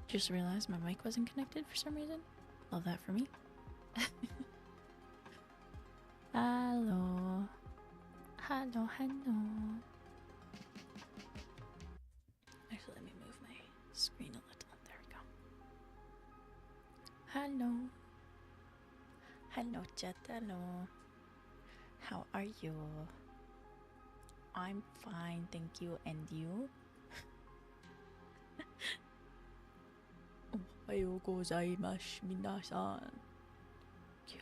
Just realized my mic wasn't connected for some reason. Love that for me. Hello. Hello, hello. Actually, let me move my screen a little. There we go. Hello. Hello, chat. Hello. How are you? I'm fine, thank you. And you? おはようございます、皆さん。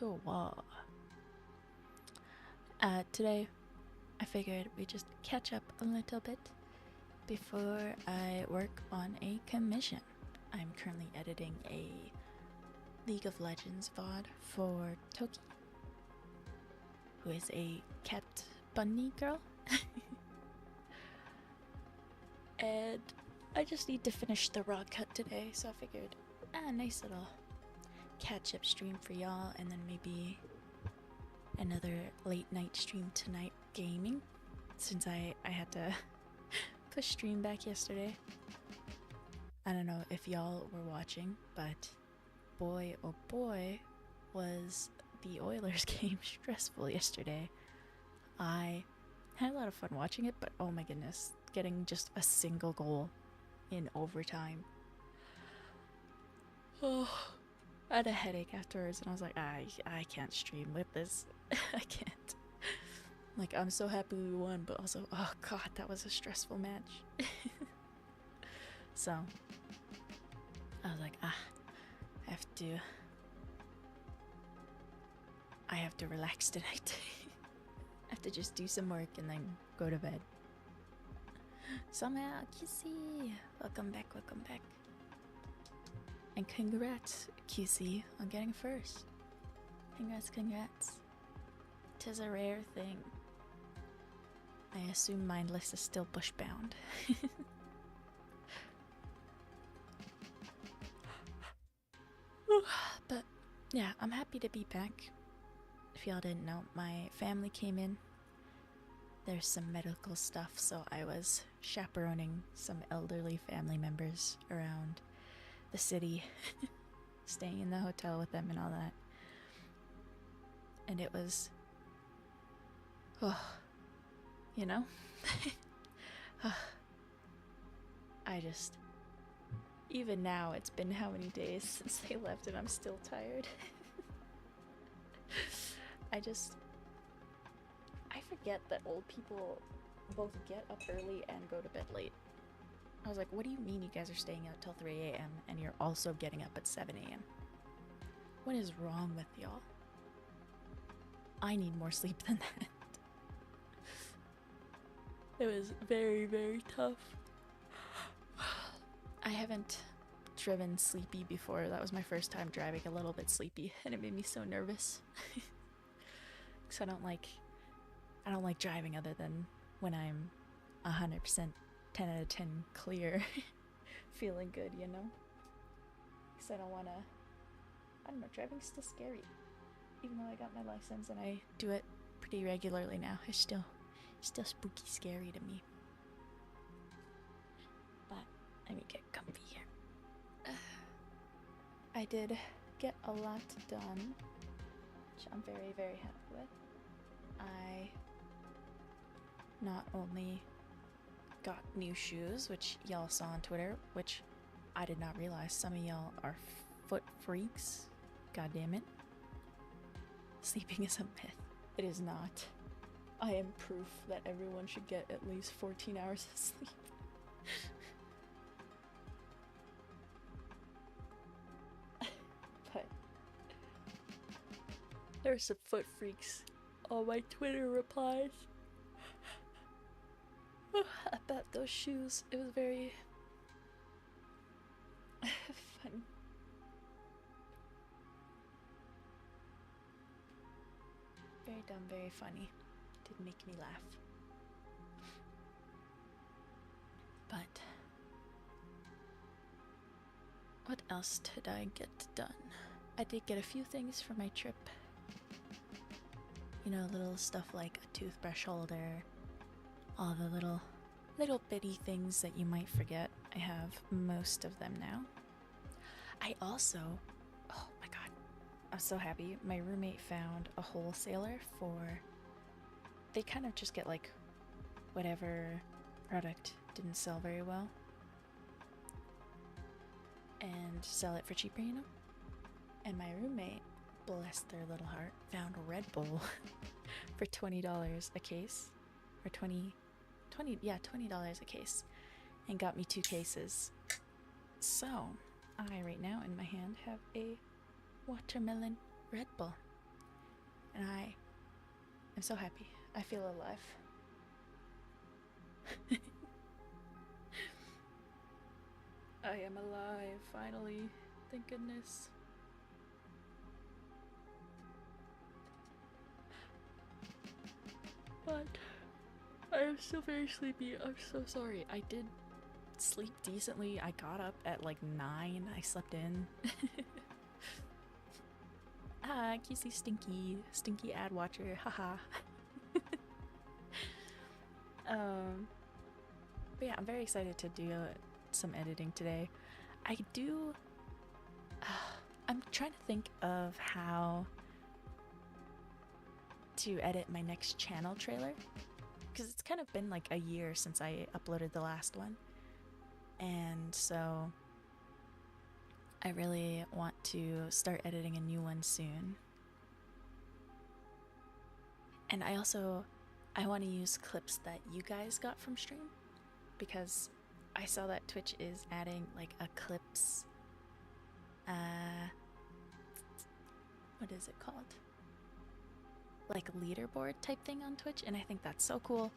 今日は today I figured we just catch up a little bit before I work on a commission. I'm currently editing a League of Legends VOD for Toki, who is a cat bunny girl. And I just need to finish the raw cut today, so I figured, nice little catch-up stream for y'all, and then maybe another late night stream tonight gaming, since I had to push stream back yesterday. I don't know if y'all were watching, but boy oh boy was the Oilers game stressful yesterday. I had a lot of fun watching it, but oh my goodness, getting just a single goal in overtime. Oh, I had a headache afterwards, and I was like, I can't stream with this. I can't. Like, I'm so happy we won, but also, oh god, that was a stressful match. So, I was like, I have to relax tonight. I have to just do some work and then go to bed. Somehow, Kissy! Welcome back, welcome back. And congrats, QC, on getting first. Congrats, congrats. 'Tis a rare thing. I assume Mindless is still bushbound. But yeah, I'm happy to be back. If y'all didn't know, my family came in. There's some medical stuff, so I was chaperoning some elderly family members around the city, staying in the hotel with them and all that. And it was, you know? I just, even now, it's been how many days since they left and I'm still tired. I forget that old people both get up early and go to bed late. I was like, what do you mean you guys are staying out till 3 a.m. and you're also getting up at 7 a.m.? What is wrong with y'all? I need more sleep than that. It was very, very tough. I haven't driven sleepy before. That was my first time driving a little bit sleepy, and it made me so nervous. Because I don't like driving other than when I'm 100% 10 out of 10 clear, feeling good, you know? Because I don't know, driving's still scary. Even though I got my license and I do it pretty regularly now, it's still spooky scary to me. But let me get comfy here. I did get a lot done, which I'm very, very happy with. I not only got new shoes, which y'all saw on Twitter, which I did not realize some of y'all are foot freaks. God damn it. Sleeping is a myth. It is not. I am proof that everyone should get at least 14 hours of sleep. But there are some foot freaks on my Twitter replies about those shoes. It was very funny. Very dumb, very funny. Did make me laugh. But what else did I get done? I did get a few things for my trip. You know, little stuff like a toothbrush holder, all the little bitty things that you might forget. I have most of them now. I also, oh my god, I'm so happy. My roommate found a wholesaler for, they kind of just get like whatever product didn't sell very well and sell it for cheaper, you know? And my roommate, bless their little heart, found Red Bull for $20 a case. Or $20 a case. And got me 2 cases. So, I right now in my hand have a watermelon Red Bull. And I am so happy. I feel alive. I am alive, finally. Thank goodness. But I am still very sleepy. I'm so sorry. I did sleep decently. I got up at like 9. I slept in. Ah, Kissy Stinky. Stinky ad watcher. Haha. But yeah, I'm very excited to do some editing today. I do... I'm trying to think of how to edit my next channel trailer. Because it's kind of been like a year since I uploaded the last one. And so I really want to start editing a new one soon. And I want to use clips that you guys got from stream, because I saw that Twitch is adding like a clips, what is it called? Like leaderboard type thing on Twitch, and I think that's so cool.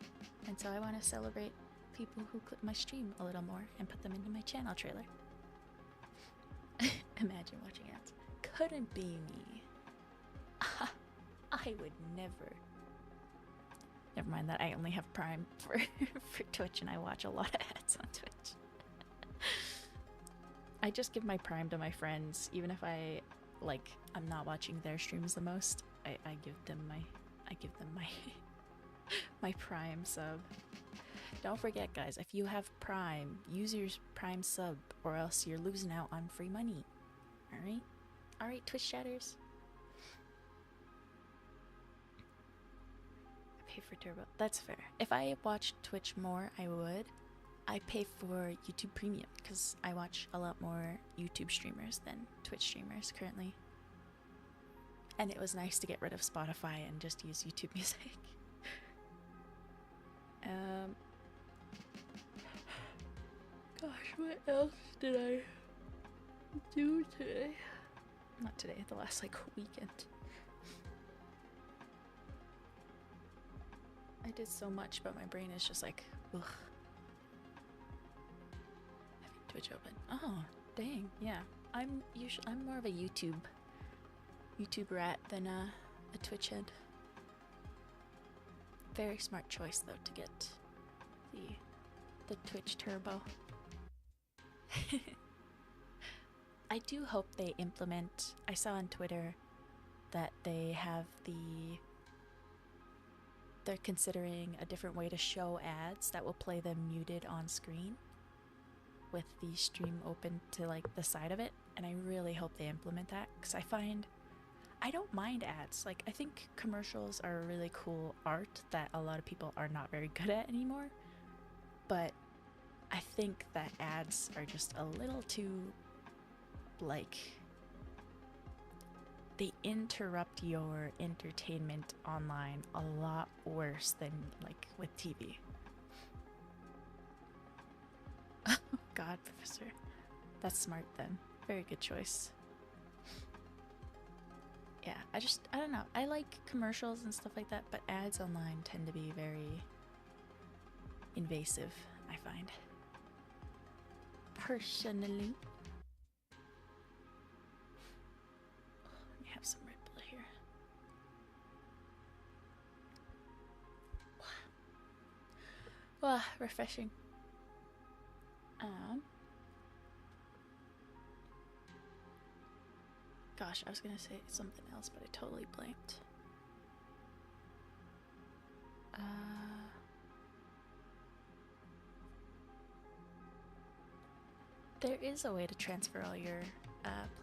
And so I want to celebrate people who clip my stream a little more and put them into my channel trailer. Imagine watching ads. Couldn't be me. I would never. Never mind that I only have Prime for Twitch, and I watch a lot of ads on Twitch. I just give my Prime to my friends, even if I'm not watching their streams the most. I give them my my Prime sub. Don't forget, guys, if you have Prime, use your Prime sub, or else you're losing out on free money. Alright? Alright, Twitch chatters. I pay for Turbo. That's fair. If I watched Twitch more, I would. I pay for YouTube Premium, because I watch a lot more YouTube streamers than Twitch streamers currently. And it was nice to get rid of Spotify and just use YouTube Music. Gosh, what else did I do today? Not today, the last weekend. I did so much, but my brain is just like, ugh. Having Twitch open. Oh, dang, yeah. I'm more of a YouTube rat than a Twitch head. Very smart choice though to get the Twitch Turbo. I do hope they implement. I saw on Twitter that they're considering a different way to show ads that will play them muted on screen with the stream open to the side of it, and I really hope they implement that, because I don't mind ads. I think commercials are a really cool art that a lot of people are not very good at anymore, but I think that ads are just a little too, they interrupt your entertainment online a lot worse than, with TV. Oh god, Professor. That's smart then. Very good choice. Yeah, I don't know. I like commercials and stuff like that, but ads online tend to be very invasive, I find. Personally. Let me have some Red Bull here. Wow, refreshing. Gosh, I was gonna say something else, but I totally blanked. There is a way to transfer all your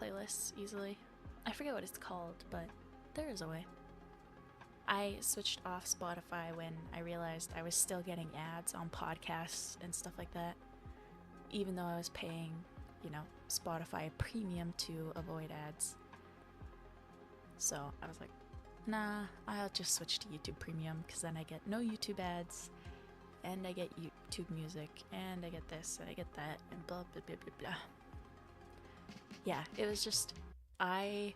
playlists easily. I forget what it's called, but there is a way. I switched off Spotify when I realized I was still getting ads on podcasts and stuff like that, even though I was paying, you know, Spotify premium to avoid ads. So I was like, nah, I'll just switch to YouTube Premium, because then I get no YouTube ads, and I get YouTube music, and I get this, and I get that, and blah blah blah blah blah. Yeah, it was just, I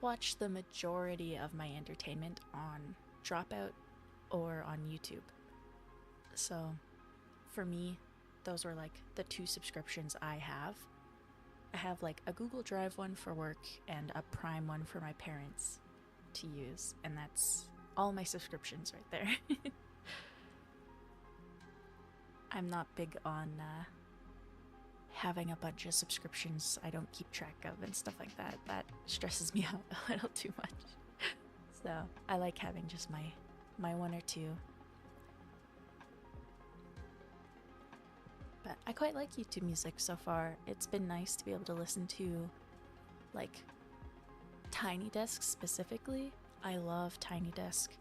watch the majority of my entertainment on Dropout or on YouTube. So for me, those were like the two subscriptions I have. I have like a Google Drive one for work and a Prime one for my parents to use, and that's all my subscriptions right there. I'm not big on having a bunch of subscriptions I don't keep track of and stuff like that. That stresses me out a little too much. So I like having just my one or two. But I quite like YouTube music so far. It's been nice to be able to listen to like Tiny Desk specifically. I love Tiny Desk.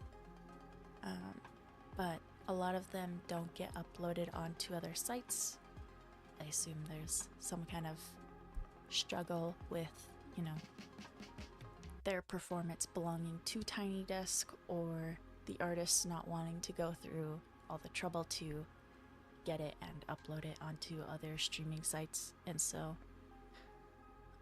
But a lot of them don't get uploaded onto other sites. I assume there's some kind of struggle with, you know, their performance belonging to Tiny Desk, or the artists not wanting to go through all the trouble to get it and upload it onto other streaming sites. And so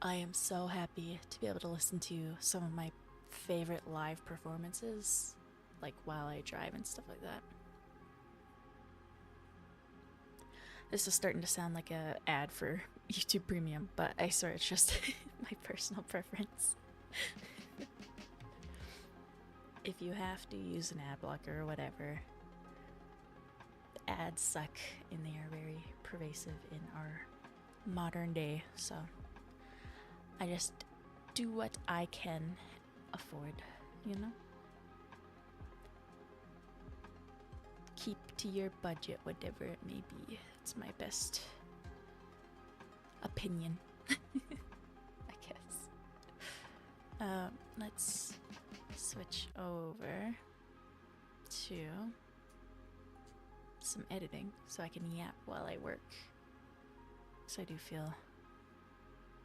I am so happy to be able to listen to some of my favorite live performances, like while I drive and stuff like that. This is starting to sound like an ad for YouTube Premium, but I swear it's just my personal preference. If you have to use an ad blocker or whatever, the ads suck and they are very pervasive in our modern day, so I just do what I can afford, you know? Keep to your budget, whatever it may be. It's my best opinion, I guess. Let's switch over to some editing so I can yap while I work. So I do feel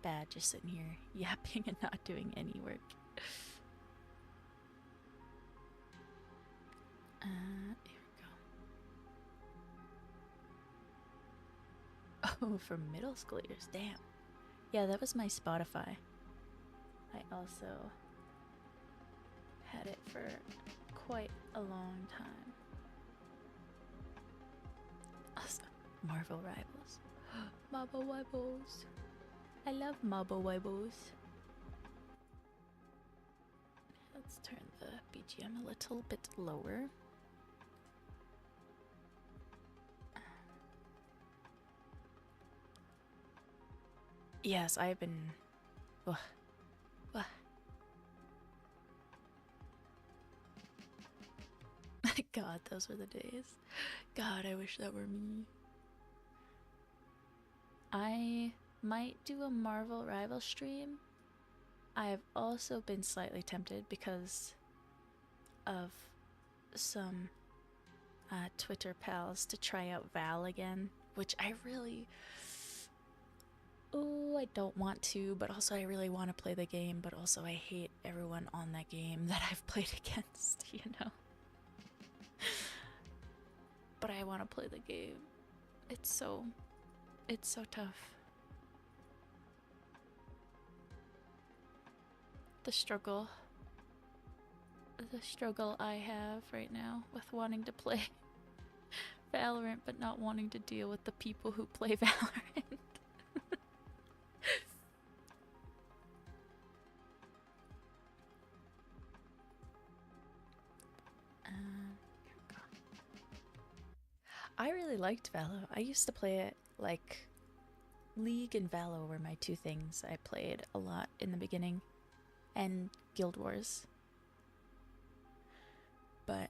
bad just sitting here yapping and not doing any work. Here we go. Oh, for middle schoolers, damn. Yeah, that was my Spotify. I also had it for quite a long time. Also, Marvel Rivals. Marvel Rivals. I love Marvel Rivals. Let's turn the BGM a little bit lower. Yes, I've been... Ugh. Ugh. God, those were the days. God, I wish that were me. I might do a Marvel Rival stream. I've also been slightly tempted because of some Twitter pals to try out Val again, which I really... Oh, I don't want to, but also I really want to play the game, but also I hate everyone on that game that I've played against, you know? But I want to play the game. It's so tough. The struggle I have right now with wanting to play Valorant but not wanting to deal with the people who play Valorant. I really liked Valo. I used to play it like League and Valo were my two things I played a lot in the beginning, and Guild Wars. But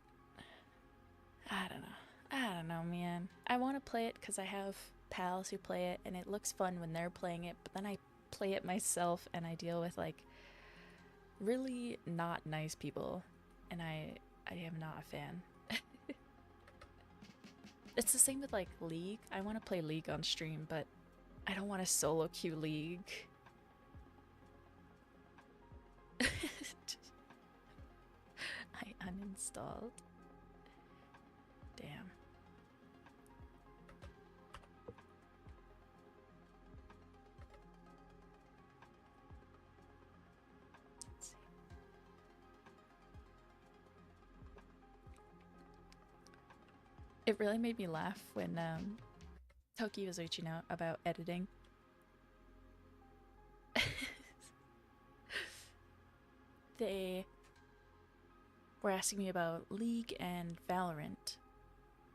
I don't know, man. I want to play it because I have pals who play it, and it looks fun when they're playing it, but then I play it myself and I deal with like really not nice people, and I am not a fan. It's the same with like League. I want to play League on stream, but I don't want to solo queue League. I uninstalled. Damn. Let's see. It really made me laugh when Toki was reaching out about editing. They were asking me about League and Valorant,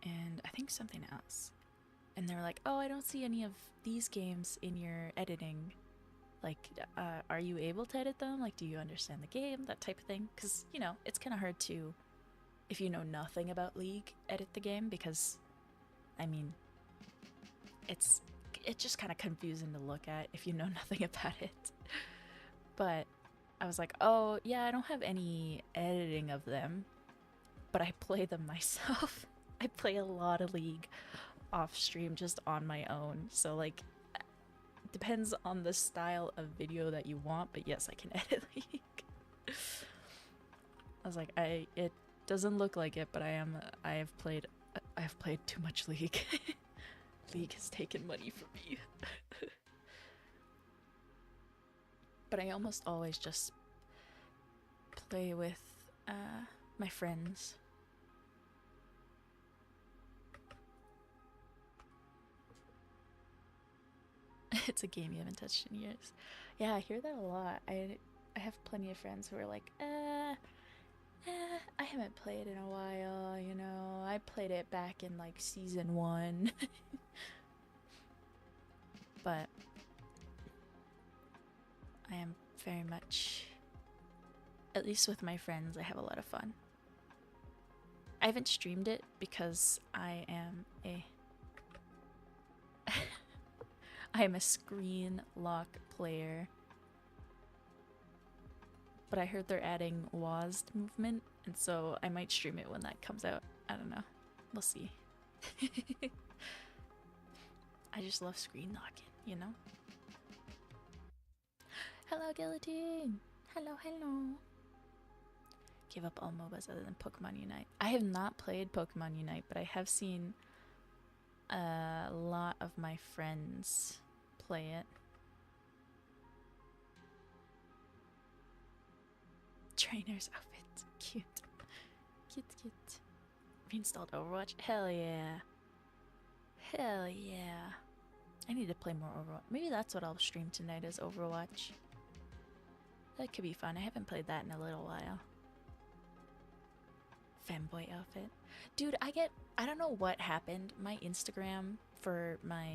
and I think something else. And they were like, oh, I don't see any of these games in your editing. Like, are you able to edit them? Like, do you understand the game? That type of thing. Because, you know, it's kind of hard to, if you know nothing about League, edit the game, because, I mean, it's just kind of confusing to look at if you know nothing about it. But I was like, oh, yeah, I don't have any editing of them, but I play them myself. I play a lot of League off stream just on my own. So, like, it depends on the style of video that you want, but yes, I can edit League. I was like, it doesn't look like it, but I have played too much League. League has taken money from me. But I almost always just play with my friends. It's a game you haven't touched in years. Yeah, I hear that a lot. I have plenty of friends who are like, I haven't played in a while, you know. I played it back in like season 1. But I am very much, at least with my friends, I have a lot of fun. I haven't streamed it because I am a screen lock player. But I heard they're adding WASD movement, and so I might stream it when that comes out. I don't know. We'll see. I just love screen locking, you know? Hello, Guillotine! Hello, hello! Give up all MOBAs other than Pokemon Unite. I have not played Pokemon Unite, but I have seen a lot of my friends play it. Trainer's outfit. Cute. Cute, cute. Reinstalled Overwatch? Hell yeah. Hell yeah. I need to play more Overwatch. Maybe that's what I'll stream tonight, is Overwatch. That could be fun. I haven't played that in a little while. Femboy outfit. Dude, I don't know what happened. My Instagram for my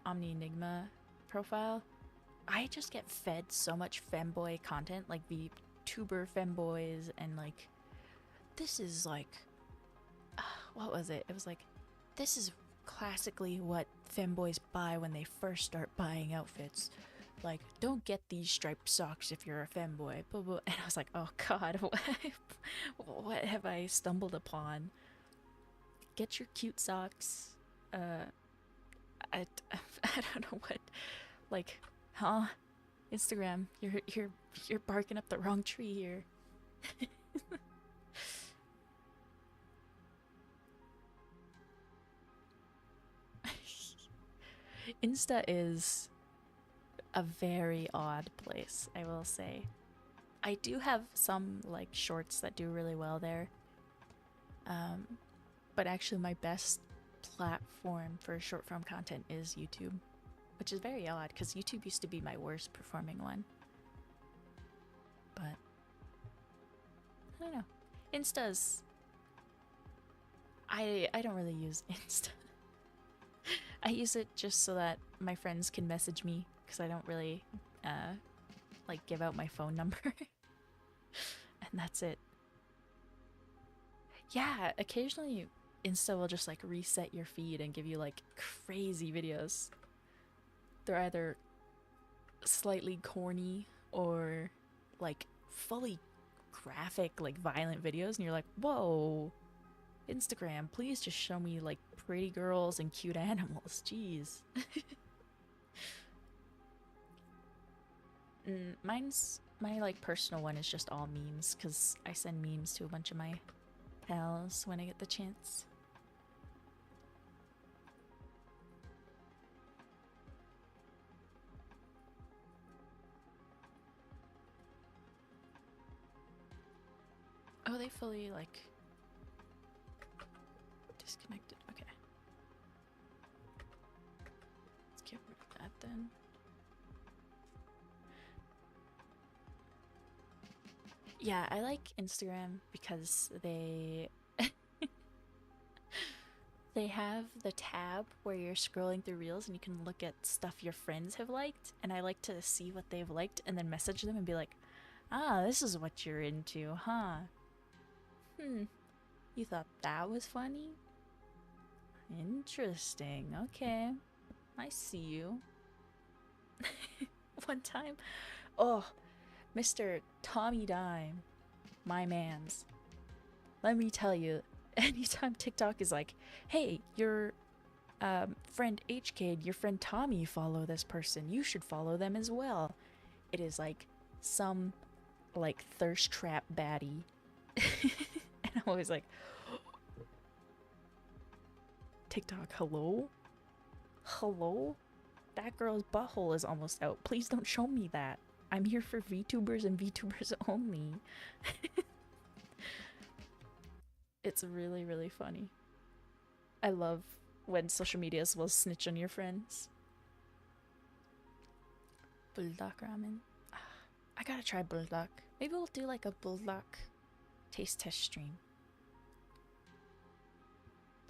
Omni Enigma profile, I just get fed so much femboy content, like VTuber femboys, and like, this is like, what was it? It was like, this is classically what femboys buy when they first start buying outfits. Like, don't get these striped socks if you're a femboy. Blah, blah. And I was like, oh god, what have I stumbled upon? Get your cute socks. I don't know what, like, huh? Instagram, you're barking up the wrong tree here. Insta is a very odd place, I will say. I do have some like shorts that do really well there. But actually my best platform for short form content is YouTube, which is very odd because YouTube used to be my worst performing one. But I don't know. Insta's, I don't really use Insta. I use it just so that my friends can message me, because I don't really like give out my phone number. And that's it. Yeah, occasionally Insta will just like reset your feed and give you like crazy videos. They're either slightly corny or like fully graphic, like violent videos, and you're like, whoa, Instagram, please just show me like pretty girls and cute animals. Jeez. Mine's my like personal one is just all memes because I send memes to a bunch of my pals when I get the chance. Oh, they fully like disconnected. Okay. Let's get rid of that then. Yeah, I like Instagram because they they have the tab where you're scrolling through reels and you can look at stuff your friends have liked, and I like to see what they've liked and then message them and be like, "Ah, this is what you're into, huh? You thought that was funny? Interesting. Okay. I see you." One time, oh, Mr. Tommy Dime, my mans. Let me tell you, anytime TikTok is like, hey, your friend HK, your friend Tommy follow this person, you should follow them as well. It is like some like thirst trap baddie. And I'm always like, TikTok, hello? Hello? That girl's butthole is almost out. Please don't show me that. I'm here for VTubers and VTubers only. It's really, really funny. I love when social medias will snitch on your friends. Bulldog ramen. I gotta try bulldog. Maybe we'll do like a bulldog taste test stream.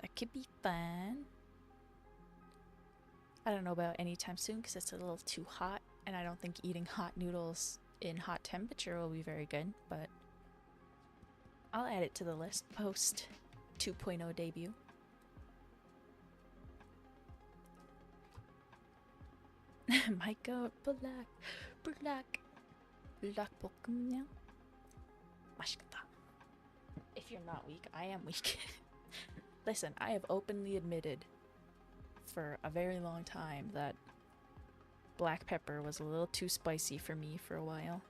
That could be fun. I don't know about anytime soon because it's a little too hot, and I don't think eating hot noodles in hot temperature will be very good, but I'll add it to the list post 2.0 debut. My god, bulldog. Bulldog 볶음면. 맛있겠다. If you're not weak, I am weak. Listen, I have openly admitted for a very long time that black pepper was a little too spicy for me for a while.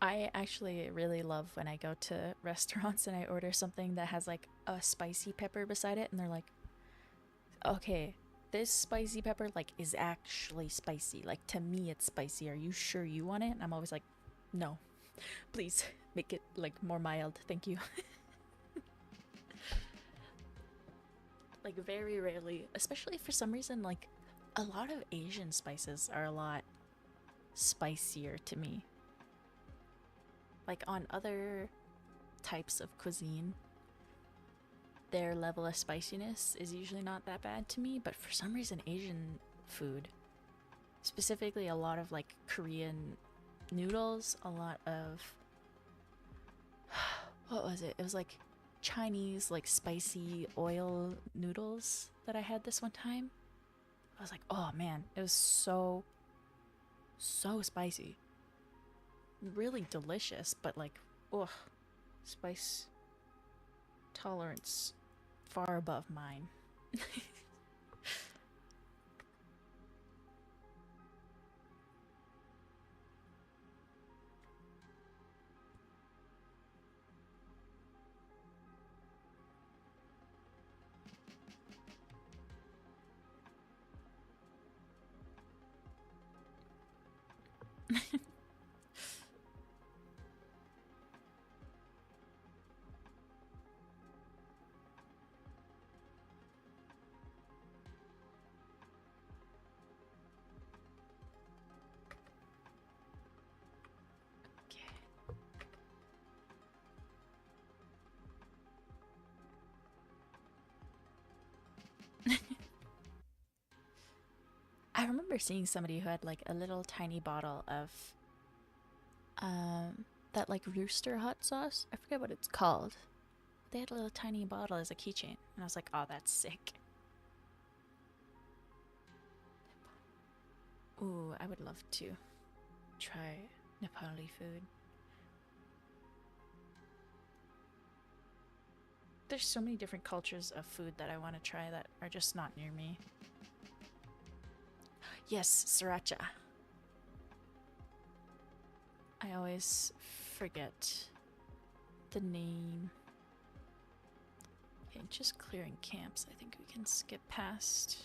I actually really love when I go to restaurants and I order something that has like a spicy pepper beside it, and they're like, okay, this spicy pepper like is actually spicy. Like, to me it's spicy. Are you sure you want it? And I'm always like, no, please make it like more mild, thank you. Like, very rarely, especially for some reason, like a lot of Asian spices are a lot spicier to me. Like on other types of cuisine, their level of spiciness is usually not that bad to me, but for some reason Asian food, specifically a lot of like Korean noodles, a lot of what was it? It was like Chinese like spicy oil noodles that I had this one time. I was like, oh man, it was so spicy. Really delicious, but like, ugh, spice tolerance far above mine. remember seeing somebody who had like a little tiny bottle of that like rooster hot sauce. I forget what it's called. They had a little tiny bottle as a keychain, and I was like, oh, that's sick. Ooh, I would love to try Nepali food. There's so many different cultures of food that I want to try that are just not near me. Yes, sriracha. I always forget the name. Okay, just clearing camps. I think we can skip past.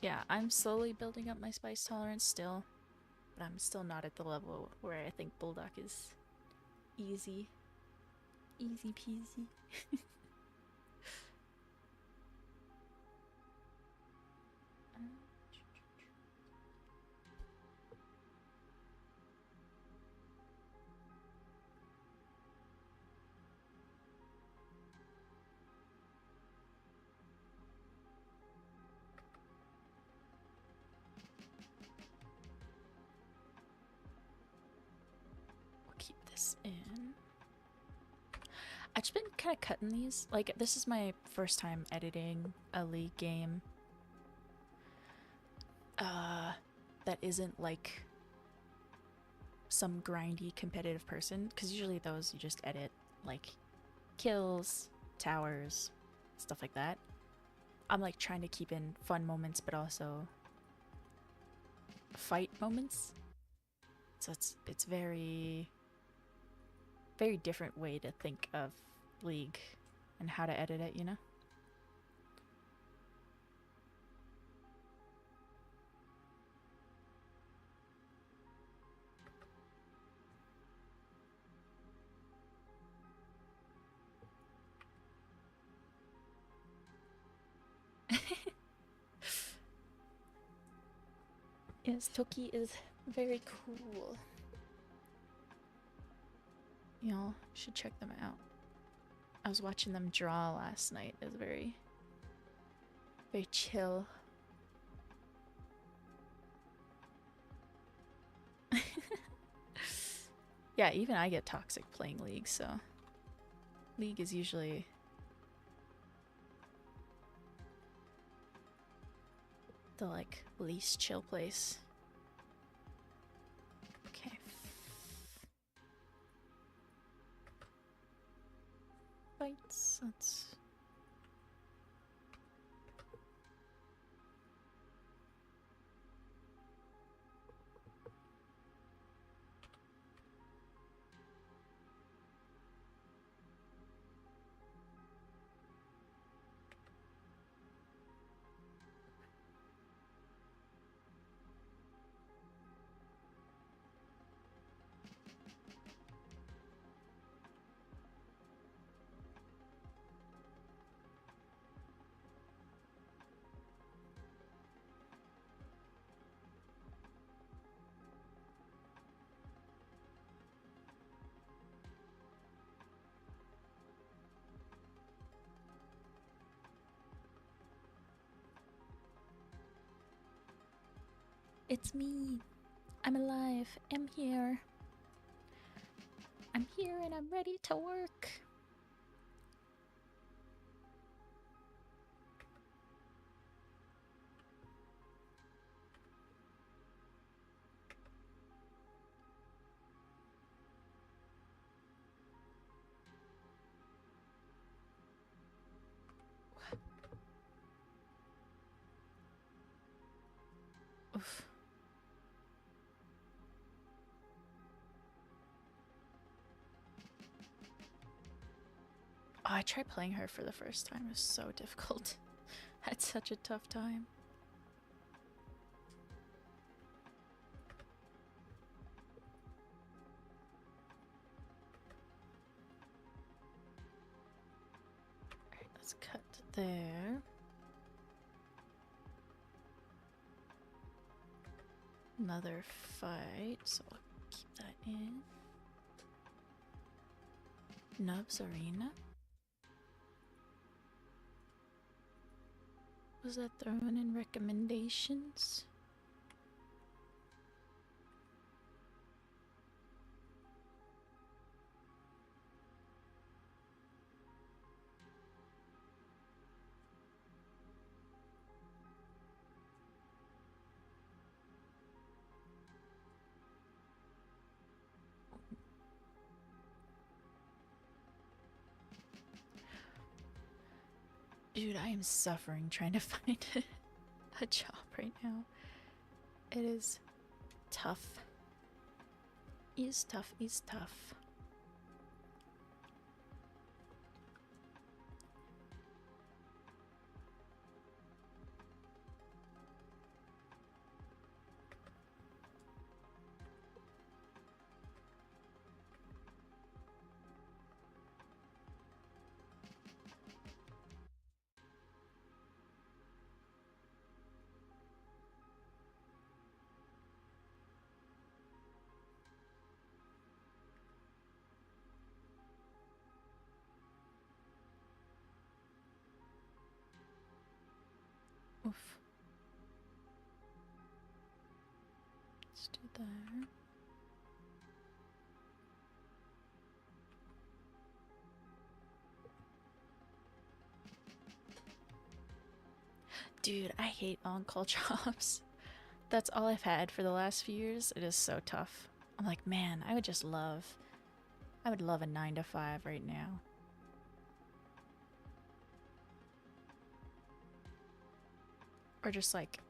Yeah, I'm slowly building up my spice tolerance still, but I'm still not at the level where I think Bulldog is easy. Easy peasy. Keep this in. I've just been kind of cutting these. Like, this is my first time editing a League game. That isn't like some grindy competitive person. Because usually those you just edit, like, kills, towers, stuff like that. I'm like trying to keep in fun moments, but also fight moments. So it's very different way to think of League and how to edit it, you know? Yes, Toki is very cool. Y'all should check them out. I was watching them draw last night. It was very chill. Yeah, even I get toxic playing League, so League is usually the like least chill place. Okay. Fights. Let's. It's me. I'm alive. I'm here. I'm here and I'm ready to work. Oof. Oh, I tried playing her for the first time. It was so difficult. I had such a tough time. Alright, let's cut there. another fight, so I'll keep that in. Nubs Arena? Was that thrown in recommendations? Dude, I am suffering trying to find a job right now. It is tough. Is tough, is tough. Oof. Let's do that. Dude, I hate on-call jobs. That's all I've had for the last few years. It is so tough. I'm like, man, I would love a 9 to 5 right now. Or just like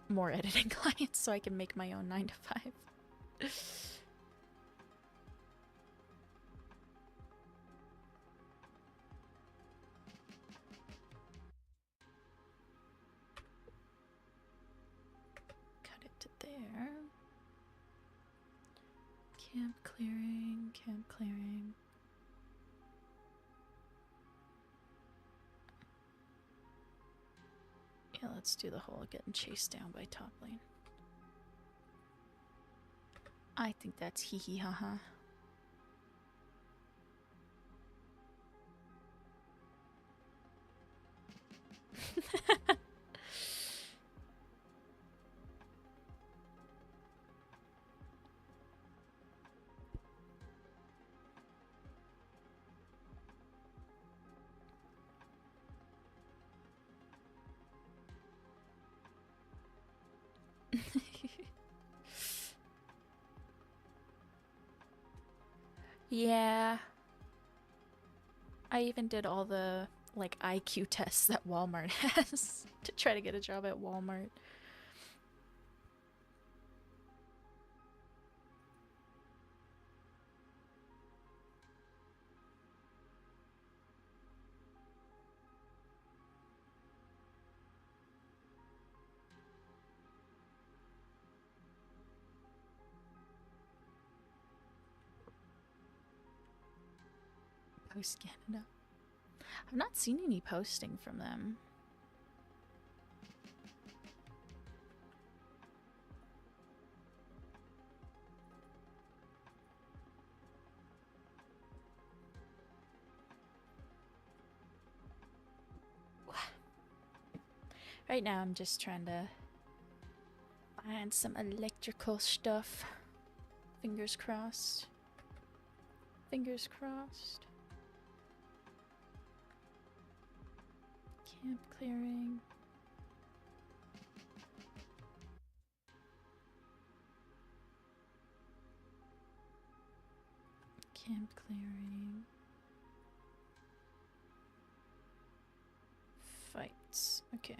more editing clients so I can make my own 9 to 5. Cut it to there. Camp clearing, camp clearing. Yeah, let's do the whole getting chased down by top lane. I think that's hee hee ha ha. Yeah. I even did all the like IQ tests that Walmart has to try to get a job at Walmart. Post Canada. I've not seen any posting from them. Right now I'm just trying to find some electrical stuff. Fingers crossed. Fingers crossed. Camp clearing. Camp clearing. Fights. Okay.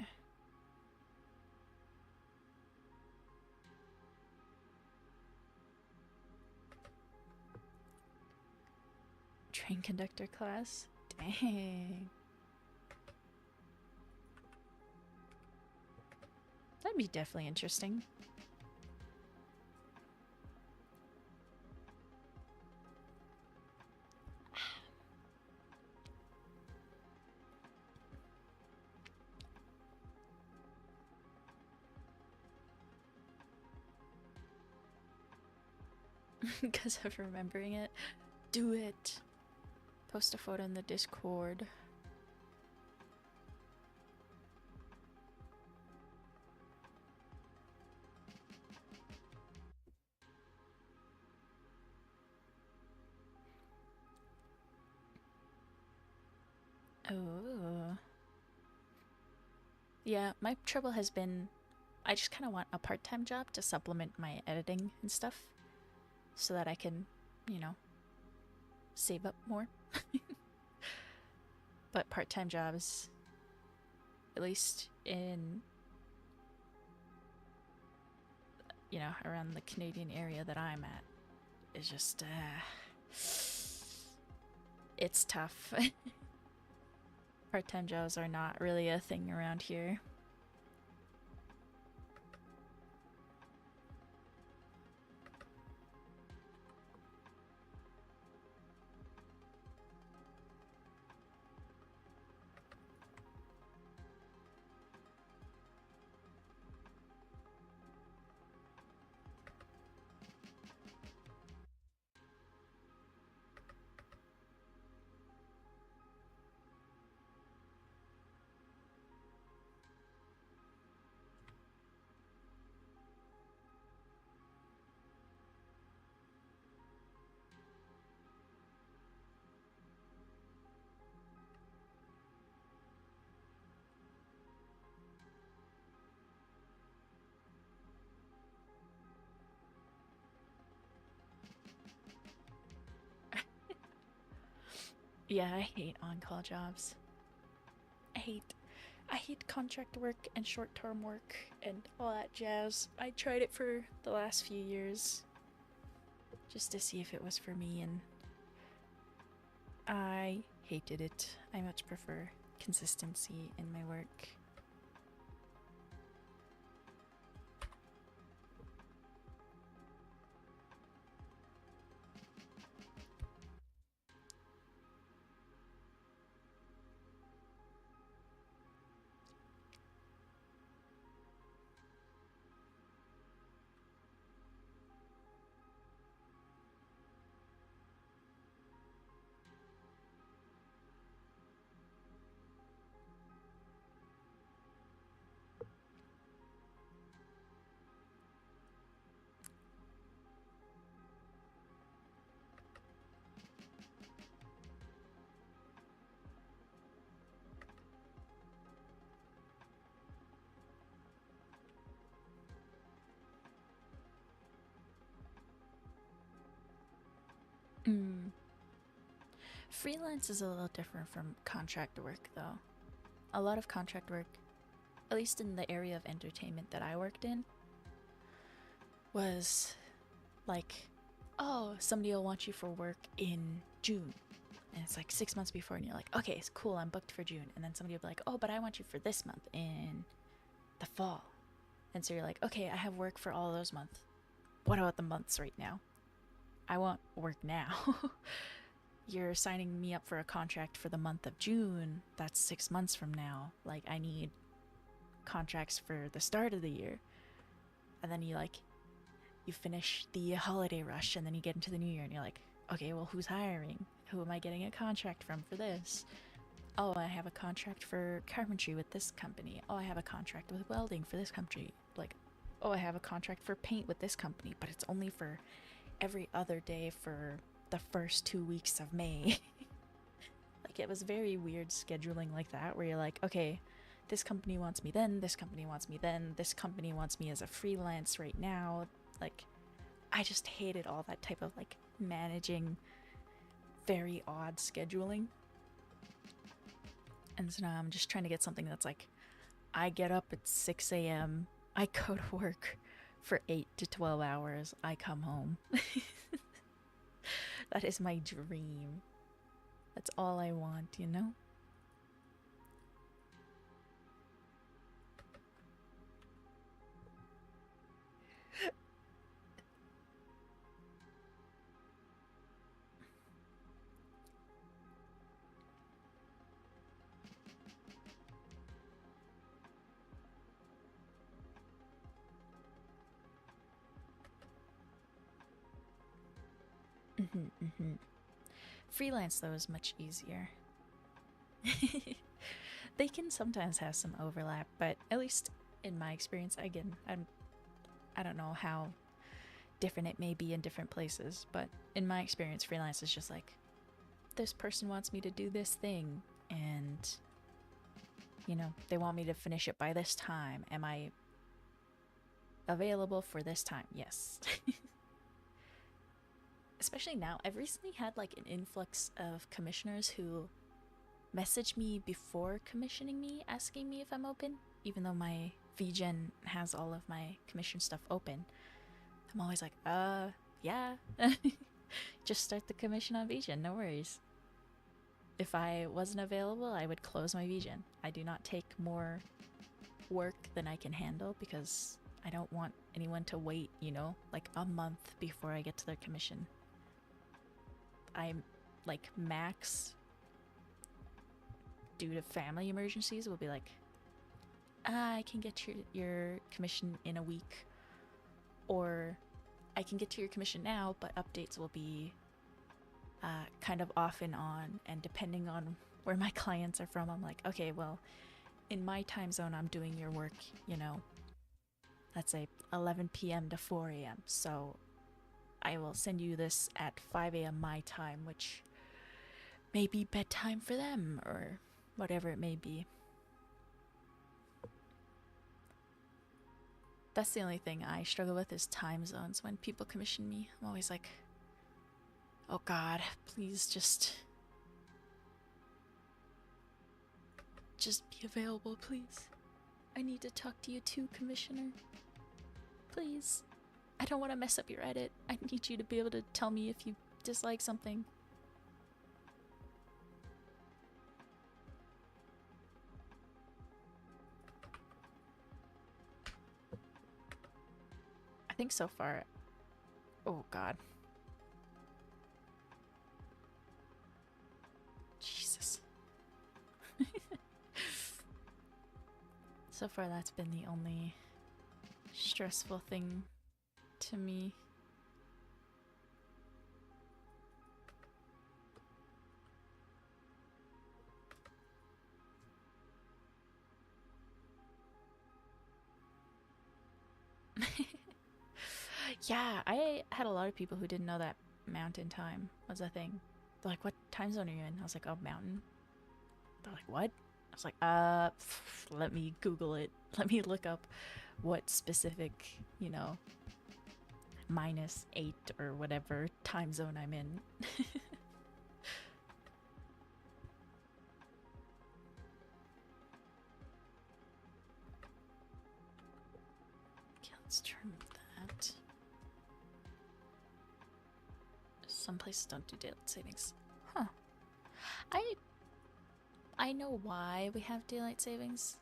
Train conductor class? Dang. That'd be definitely interesting. because of remembering it. Do it. Post a photo in the Discord. Oh. Yeah, my trouble has been I just kind of want a part-time job to supplement my editing and stuff so that I can, you know, save up more. But part-time jobs, at least in, you know, around the Canadian area that I'm at, is just, it's tough. Part-time jobs are not really a thing around here. Yeah, I hate on-call jobs. I hate contract work and short-term work and all that jazz. I tried it for the last few years just to see if it was for me, and I hated it. I much prefer consistency in my work. Mm. Freelance is a little different from contract work, though. A lot of contract work, at least in the area of entertainment that I worked in, was like, oh, somebody will want you for work in June. And it's like 6 months before, and you're like, okay, it's cool, I'm booked for June. And then somebody will be like, oh, but I want you for this month in the fall. And so you're like, okay, I have work for all those months. What about the months right now? I want work now. You're signing me up for a contract for the month of June. That's 6 months from now. Like, I need contracts for the start of the year. And then you finish the holiday rush, and then you get into the new year, and you're like, okay, well, who's hiring? Who am I getting a contract from for this? Oh, I have a contract for carpentry with this company. Oh, I have a contract with welding for this company. Like, oh, I have a contract for paint with this company, but it's only for every other day for the first 2 weeks of May. Like, it was very weird scheduling like that, where you're like, okay, this company wants me then, this company wants me then, this company wants me as a freelance right now. Like, I just hated all that type of like managing very odd scheduling. And so now I'm just trying to get something that's like, I get up at 6 a.m., I go to work for 8 to 12 hours, I come home. That is my dream. That's all I want, you know? Freelance, though, is much easier. They can sometimes have some overlap, but at least in my experience, again, I don't know how different it may be in different places, but in my experience, freelance is just like, this person wants me to do this thing, and, you know, they want me to finish it by this time. Am I available for this time? Yes. Especially now, I've recently had like an influx of commissioners who message me before commissioning me, asking me if I'm open, even though my VGen has all of my commission stuff open. I'm always like, yeah. Just start the commission on VGen, no worries. If I wasn't available, I would close my VGen. I do not take more work than I can handle because I don't want anyone to wait, you know, like a month before I get to their commission. I'm like max, due to family emergencies, will be like, I can get your commission in a week, or I can get to your commission now, but updates will be kind of off and on, and depending on where my clients are from, I'm like, okay, well, in my time zone, I'm doing your work, you know, let's say 11 p.m. to 4 a.m. So I will send you this at 5 a.m. my time, which may be bedtime for them, or whatever it may be. That's the only thing I struggle with is time zones. When people commission me, I'm always like, oh God, please just be available, please. I need to talk to you too, Commissioner. Please. I don't want to mess up your edit. I need you to be able to tell me if you dislike something. I think so far... Oh God. Jesus. So far that's been the only stressful thing to me. Yeah, I had a lot of people who didn't know that mountain time was a thing. They're like, what time zone are you in? I was like, oh, mountain. They're like, what? I was like, let me Google it. Let me look up what specific, you know, -8 or whatever time zone I'm in. Okay, let's turn that. Some places don't do daylight savings. Huh. I know why we have daylight savings.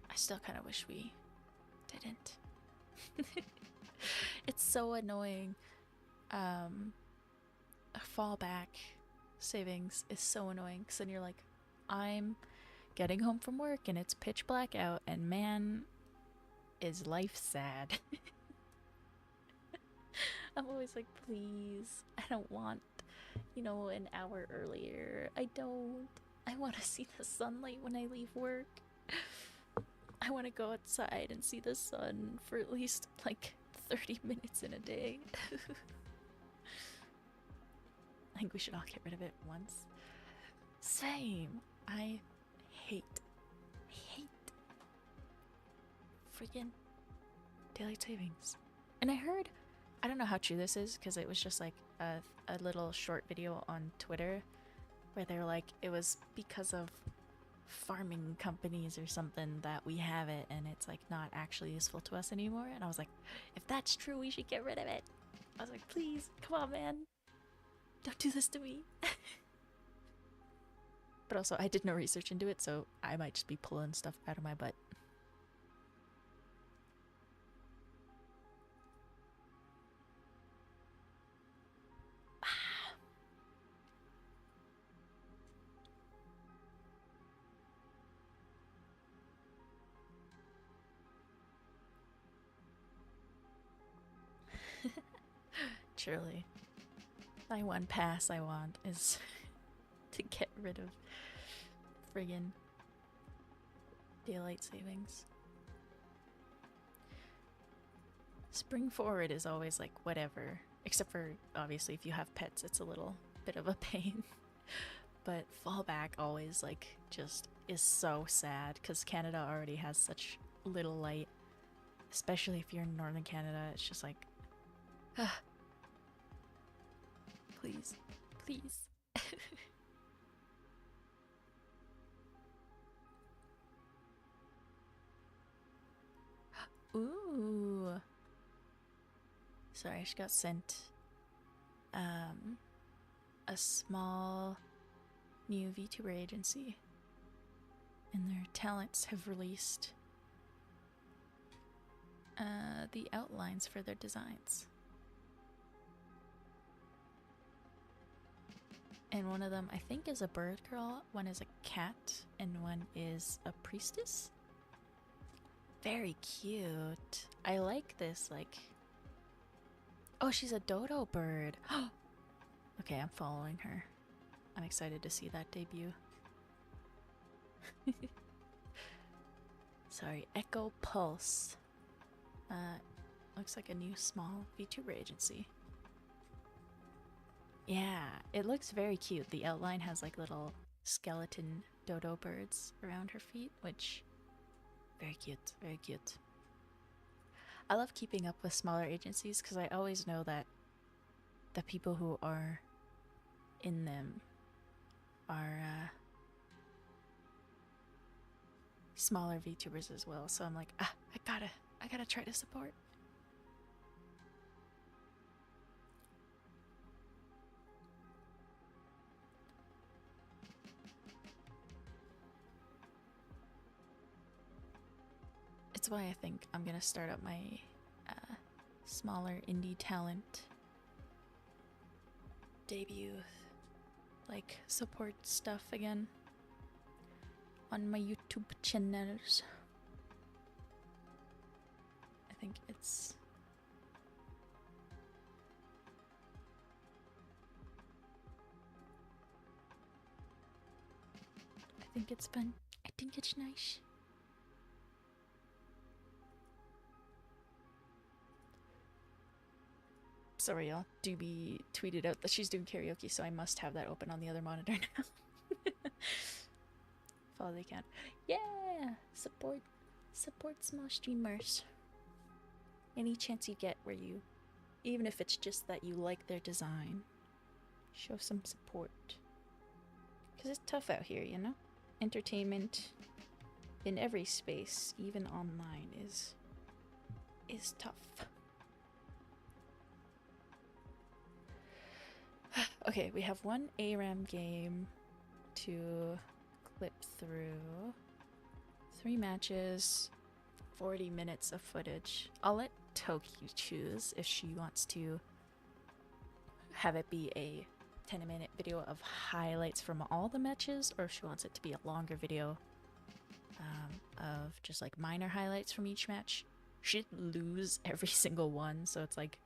I still kind of wish we didn't. It's so annoying. A fallback savings is so annoying because then you're like, I'm getting home from work and it's pitch black out, and man, is life sad. I'm always like, please, I don't want, you know, an hour earlier. I don't. I want to see the sunlight when I leave work. I want to go outside and see the sun for at least like 30 minutes in a day. I think we should all get rid of it once. Same. I hate freaking daylight savings. And I heard, I don't know how true this is because it was just like a little short video on Twitter where they were like, it was because of farming companies or something that we have it and it's like not actually useful to us anymore. And I was like, if that's true, we should get rid of it. I was like, please, come on, man. Don't do this to me. But also, I did no research into it, so I might just be pulling stuff out of my butt. Truly. My one pass I want is to get rid of friggin' daylight savings. Spring forward is always like whatever, except for obviously if you have pets it's a little bit of a pain. But fallback always like just is so sad because Canada already has such little light, especially if you're in northern Canada. It's just like, please, please. Ooh. Sorry, I just got sent a small new VTuber agency, and their talents have released the outlines for their designs. And one of them, I think, is a bird girl, one is a cat, and one is a priestess. Very cute. I like this, like... Oh, she's a dodo bird. Okay, I'm following her. I'm excited to see that debut. Sorry, Echo Pulse. Looks like a new small VTuber agency. Yeah, it looks very cute. The outline has like little skeleton dodo birds around her feet, which... Very cute, very cute. I love keeping up with smaller agencies because I always know that the people who are in them are smaller VTubers as well. So I'm like, I gotta try to support. It's why I think I'm gonna start up my smaller indie talent debut, like support stuff again on my YouTube channels. I think it's... I think it's fun. I think it's nice. Sorry, y'all. Doobie tweeted out that she's doing karaoke, so I must have that open on the other monitor now. Follow the account. Yeah! Support small streamers. Any chance you get where you, even if it's just that you like their design, show some support. Because it's tough out here, you know? Entertainment in every space, even online, is tough. Okay, we have one ARAM game to clip through. 3 matches, 40 minutes of footage. I'll let Toki choose if she wants to have it be a 10-minute video of highlights from all the matches, or if she wants it to be a longer video of just like minor highlights from each match. She'd lose every single one, so it's like,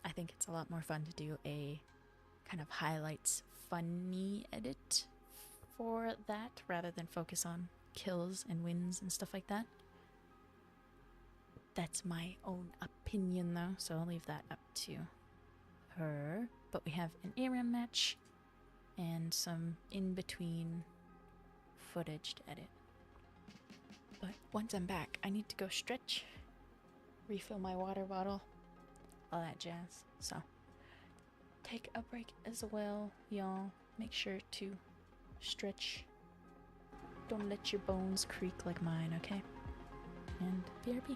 I think it's a lot more fun to do a kind of highlights funny edit for that rather than focus on kills and wins and stuff like that. That's my own opinion though, so I'll leave that up to her. But we have an ARAM match and some in-between footage to edit. But once I'm back, I need to go stretch, refill my water bottle, all that jazz. So take a break as well, y'all. Make sure to stretch. Don't let your bones creak like mine, okay? And BRB.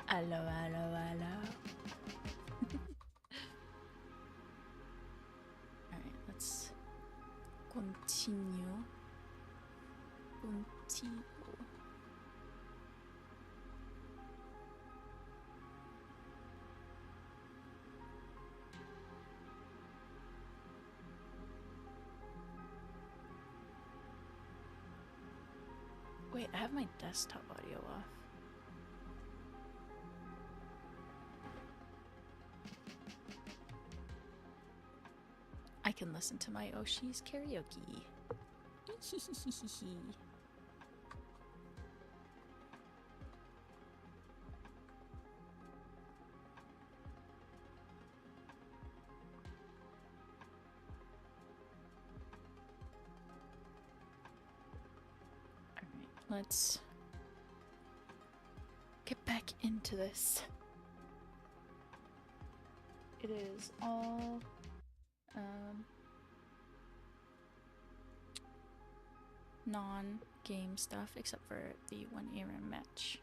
Hello, hello, hello. Alright, let's continue. Continue. Wait, I have my desktop audio off. I can listen to my Oshi's karaoke. Alright, let's get back into this. It is all non-game stuff except for the 1 era match.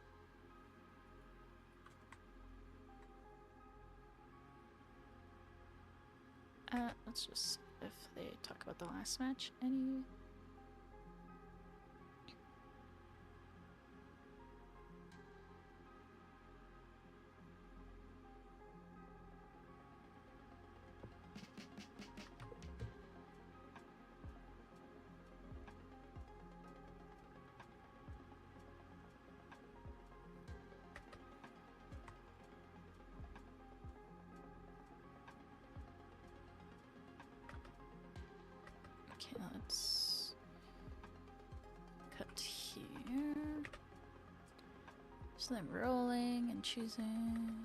Let's just see if they talk about the last match. Any? Okay, let's cut here. So I'm rolling and choosing.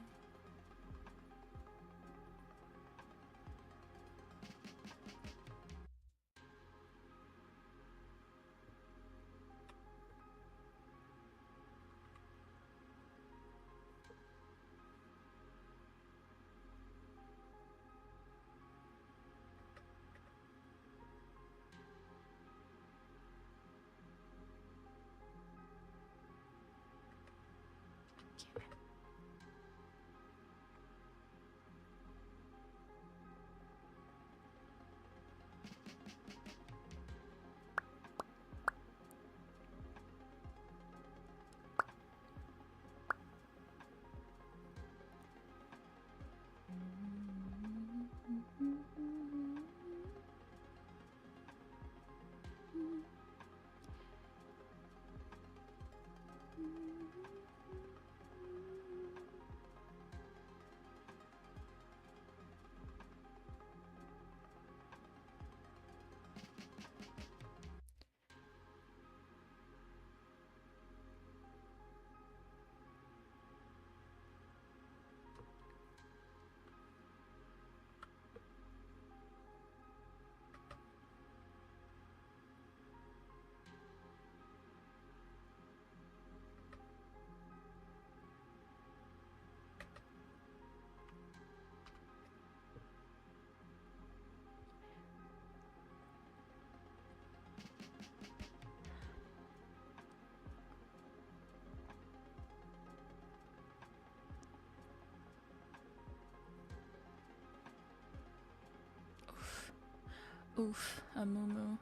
Oof, a moo.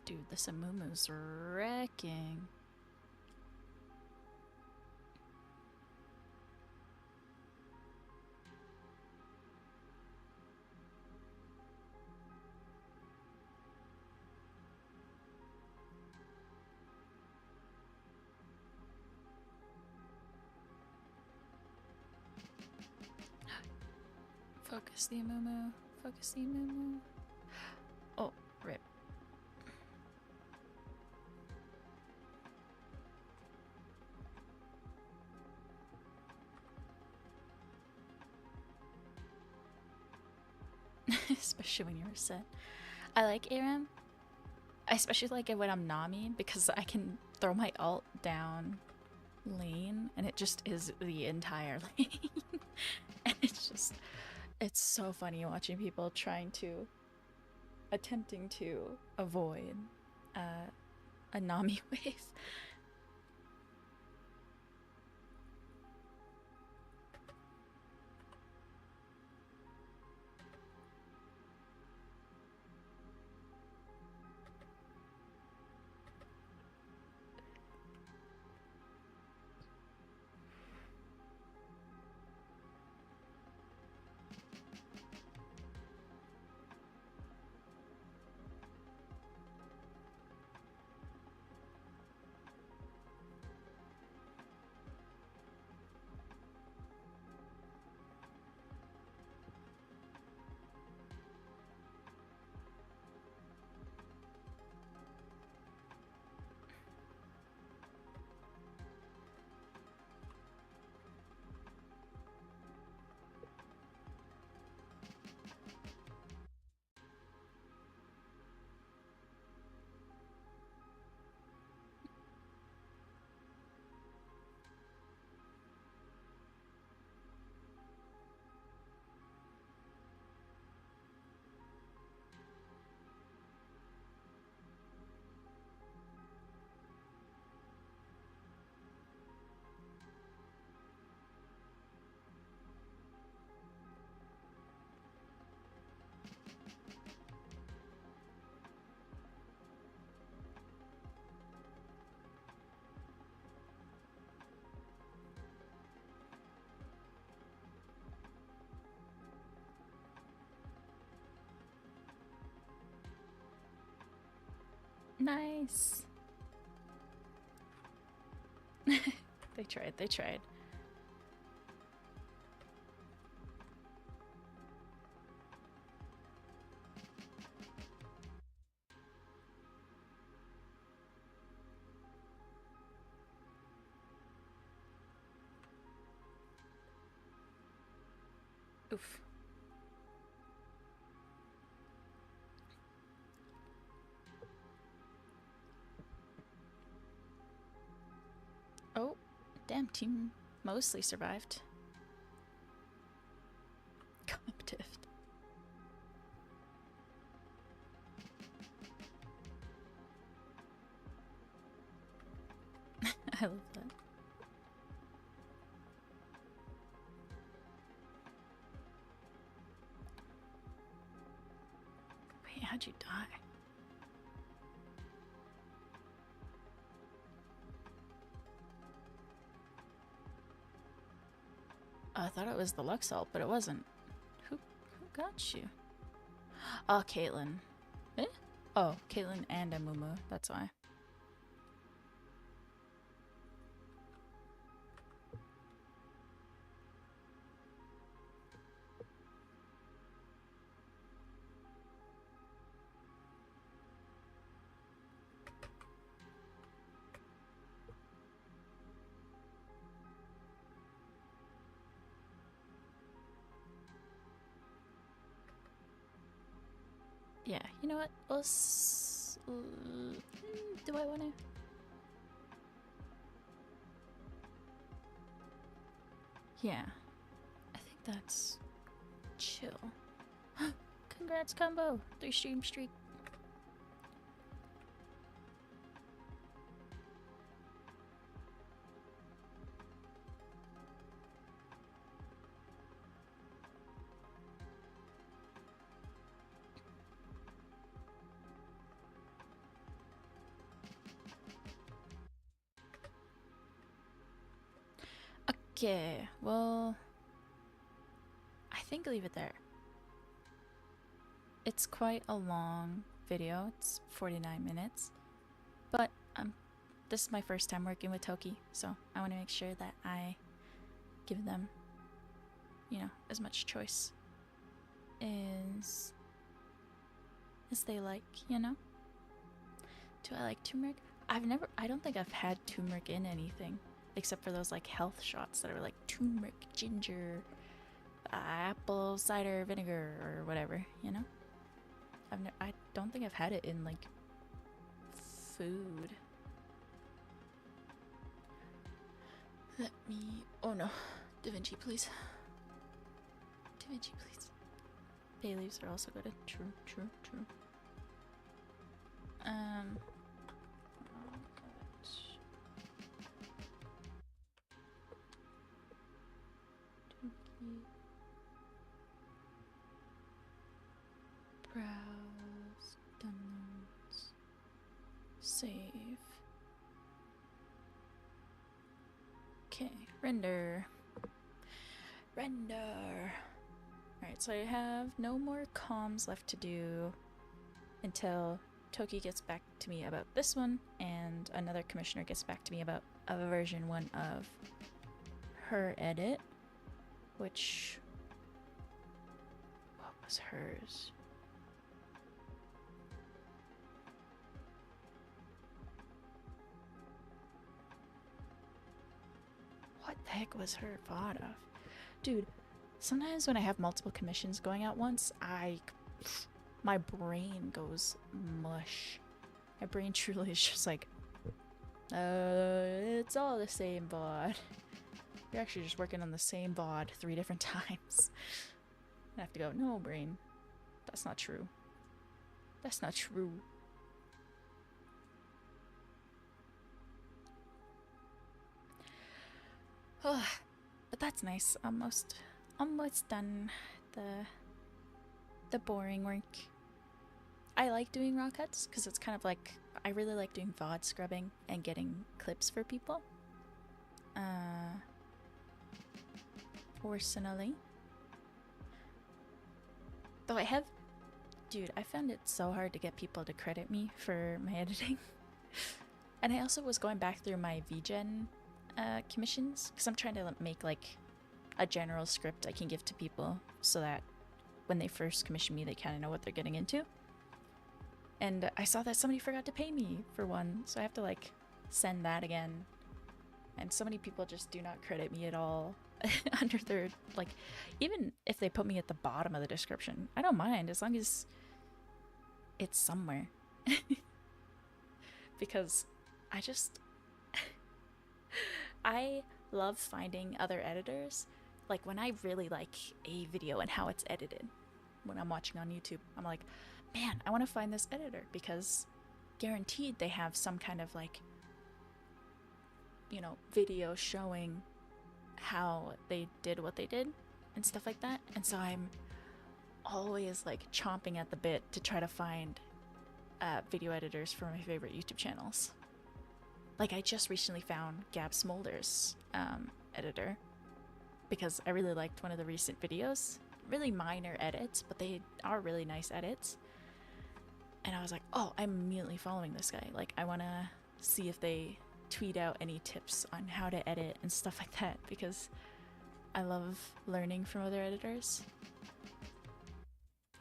Dude, this Amumu's wrecking. Focus the Amumu. Focus the Amumu. Oh, rip. Especially when you're set. I like Aram. I especially like it when I'm Nami because I can throw my ult down lane and it just is the entire lane. And it's so funny watching people attempting to avoid a Nami wave. Nice. They tried. Oof. Oh, damn, team mostly survived. Competitive. I love that. Wait, how'd you die? Oh, I thought it was the Luxalt, but it wasn't. Who got you? Oh, Caitlin. Eh? Oh, Caitlin and Amumu, that's why. Yeah, you know what? Let's... do I want to? Yeah. I think that's... chill. Congrats, combo! 3 stream streak. Okay, well... I think leave it there. It's quite a long video. It's 49 minutes. But this is my first time working with Toki, so I want to make sure that I give them, you know, as much choice as they like, you know? Do I like turmeric? I don't think I've had turmeric in anything, except for those like health shots that are like turmeric, ginger, apple cider vinegar or whatever, you know? I don't think I've had it in like food. Let me... oh no. Da Vinci, please. Da Vinci, please. Bay leaves are also good. True. Browse. Downloads. Save. Okay, render. Alright, so I have no more comms left to do until Toki gets back to me about this one and another commissioner gets back to me about a version 1 of her edit, which... what was hers? What the heck was her VOD of? Dude, sometimes when I have multiple commissions going at once, my brain goes mush. My brain truly is just like, it's all the same VOD. You're actually just working on the same VOD 3 different times. I have to go, no, brain. That's not true. That's not true. Oh, but that's nice. Almost done the boring work. I like doing raw cuts because it's kind of like, I really like doing VOD scrubbing and getting clips for people. Personally. Though dude, I found it so hard to get people to credit me for my editing. And I also was going back through my VGen commissions because I'm trying to make like a general script I can give to people so that when they first commission me they kind of know what they're getting into. And I saw that somebody forgot to pay me for one, so I have to like send that again. And so many people just do not credit me at all under their, like, even if they put me at the bottom of the description, I don't mind as long as it's somewhere. Because I love finding other editors. Like when I really like a video and how it's edited when I'm watching on YouTube, I'm like, man, I want to find this editor because guaranteed they have some kind of like you know, video showing how they did what they did and stuff like that. And so I'm always like chomping at the bit to try to find video editors for my favorite YouTube channels. Like I just recently found Gab Smolder's editor because I really liked one of the recent videos. Really minor edits, but they are really nice edits. And I was like, oh, I'm immediately following this guy. Like I want to see if they tweet out any tips on how to edit and stuff like that, because I love learning from other editors.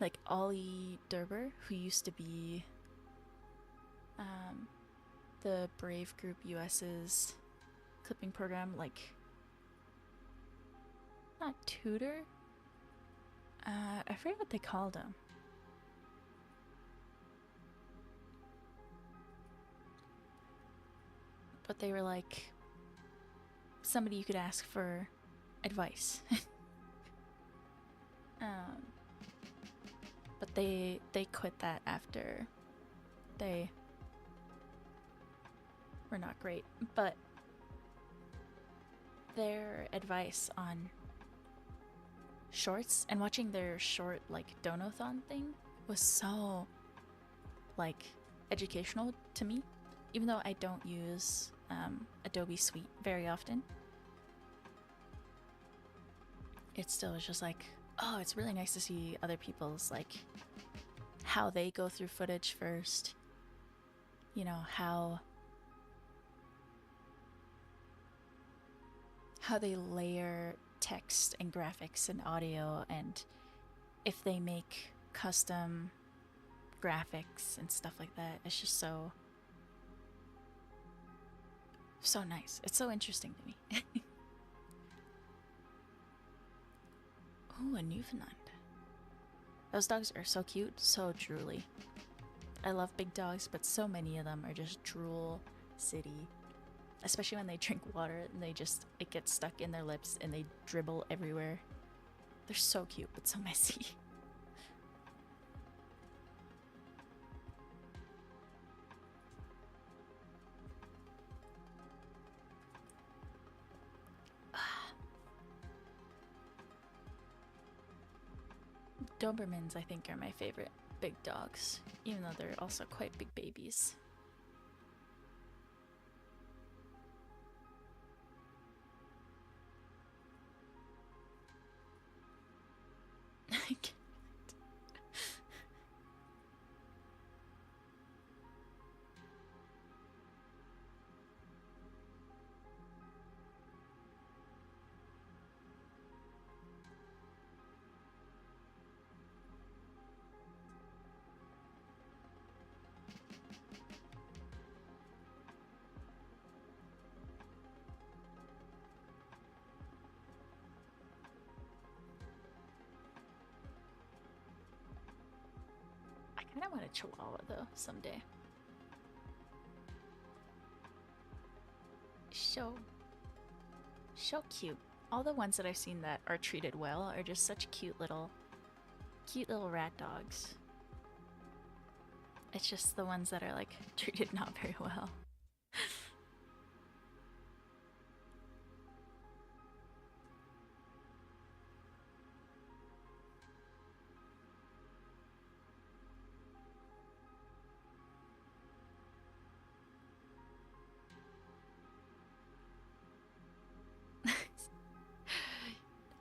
Like Ollie Derber, who used to be the Brave Group US's clipping program, like, not tutor? I forget what they called him. But they were like somebody you could ask for advice. But they quit that after they were not great. But their advice on shorts and watching their short like donathon thing was so like educational to me, even though I don't use Adobe Suite very often. It still is just like, oh, it's really nice to see other people's like how they go through footage first, you know, how they layer text and graphics and audio, and if they make custom graphics and stuff like that. It's just so nice. It's so interesting to me. Ooh, a Newfoundland. Those dogs are so cute, so drooly. I love big dogs, but so many of them are just drool city. Especially when they drink water and it gets stuck in their lips and they dribble everywhere. They're so cute, but so messy. Dobermans, I think, are my favorite big dogs, even though they're also quite big babies. I kind of want a Chihuahua though someday. So cute. All the ones that I've seen that are treated well are just such cute little rat dogs. It's just the ones that are like treated not very well.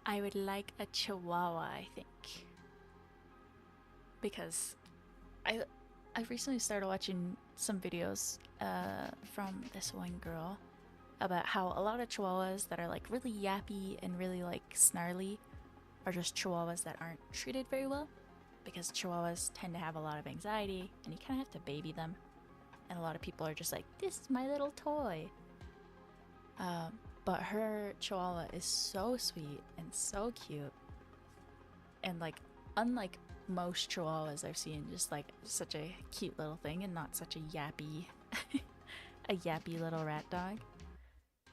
I would like a Chihuahua, I think. Because I've recently started watching some videos from this one girl about how a lot of Chihuahuas that are like really yappy and really like snarly are just Chihuahuas that aren't treated very well, because Chihuahuas tend to have a lot of anxiety and you kind of have to baby them, and a lot of people are just like, this is my little toy. But her Chihuahua is so sweet and so cute, and like unlike most Chihuahuas I've seen, just like such a cute little thing and not such a yappy a yappy little rat dog.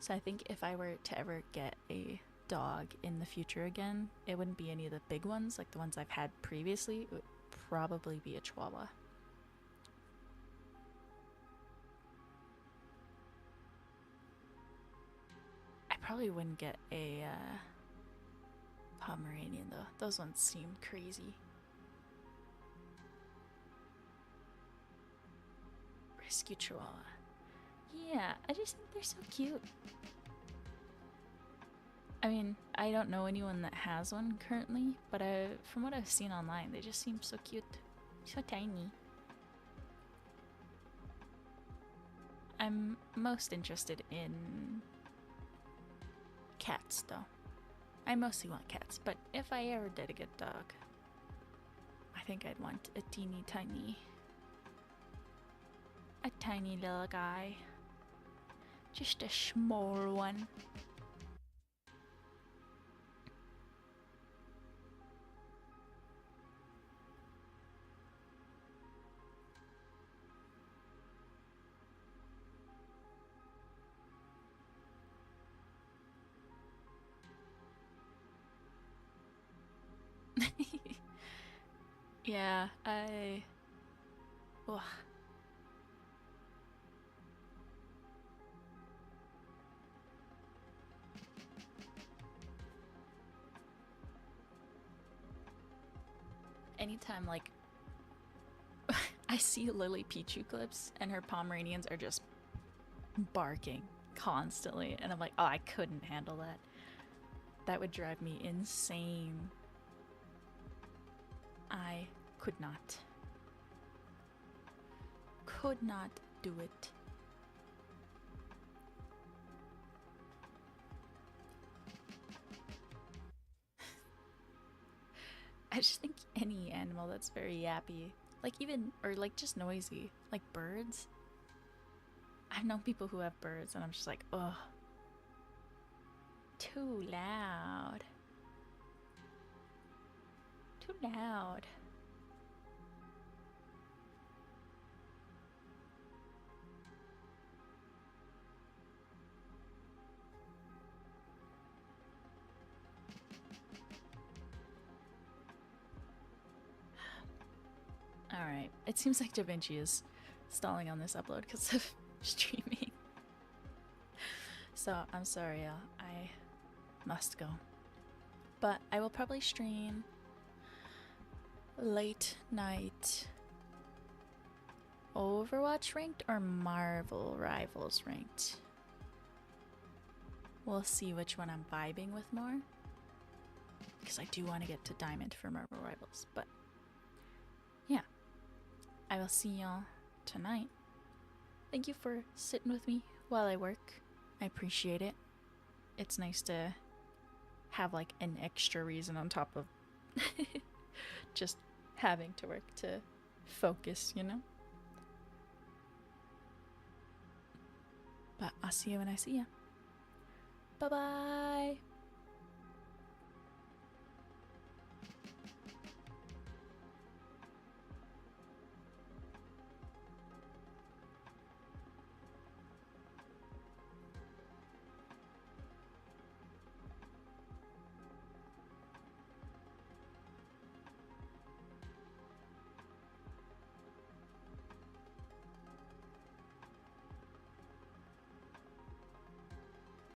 So I think if I were to ever get a dog in the future again, it wouldn't be any of the big ones like the ones I've had previously. It would probably be a Chihuahua. probably wouldn't get a Pomeranian though. Those ones seem crazy. Rescue Chihuahua. Yeah, I just think they're so cute. I mean, I don't know anyone that has one currently, but from what I've seen online, they just seem so cute. So tiny. I'm most interested in cats, though. I mostly want cats, but if I ever did get a dog, I think I'd want a teeny tiny... a tiny little guy. Just a small one. Yeah, ugh. Anytime, like, I see Lily Pichu clips and her Pomeranians are just barking constantly, and I'm like, oh, I couldn't handle that. That would drive me insane. I could not. Could not do it. I just think any animal that's very yappy, like even, or like just noisy, like birds. I've known people who have birds and I'm just like, ugh. Too loud. Too loud. Alright, it seems like DaVinci is stalling on this upload because of streaming. So, I'm sorry, y'all. I must go. But I will probably stream late night Overwatch ranked or Marvel Rivals ranked. We'll see which one I'm vibing with more. Because I do want to get to Diamond for Marvel Rivals. But yeah, I will see y'all tonight. Thank you for sitting with me while I work. I appreciate it. It's nice to have like an extra reason on top of just having to work to focus, you know? But I'll see you when I see ya. Bye-bye!